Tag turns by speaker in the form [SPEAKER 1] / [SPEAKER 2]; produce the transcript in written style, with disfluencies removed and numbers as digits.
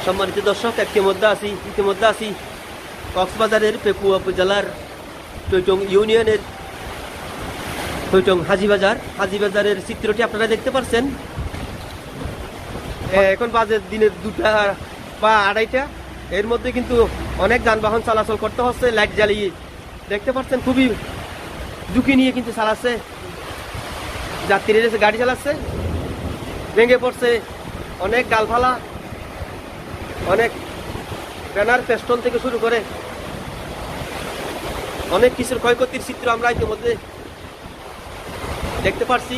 [SPEAKER 1] সম্মানিত দর্শক, ইতিমধ্যে আছি কক্সবাজারের পেকুয়া উপজেলার টৈটং ইউনিয়নের টৈটং হাজিবাজারের চিত্রটি আপনারা দেখতে পাচ্ছেন। এখন বাজে দিনের 2টা বা 2:30। এর মধ্যে কিন্তু অনেক যানবাহন চলাচল করতে হচ্ছে লাইট জ্বালিয়ে। দেখতে পাচ্ছেন খুবই ঝুঁকি নিয়ে কিন্তু চালাচ্ছে, যাত্রীরা গাড়ি চালাচ্ছে। ভেঙে পড়ছে অনেক ডালপালা, অনেক ব্যানার পেস্টন থেকে শুরু করে অনেক কিছুর ক্ষয়ক্ষতির চিত্র আমরা ইতিমধ্যে দেখতে পাচ্ছি।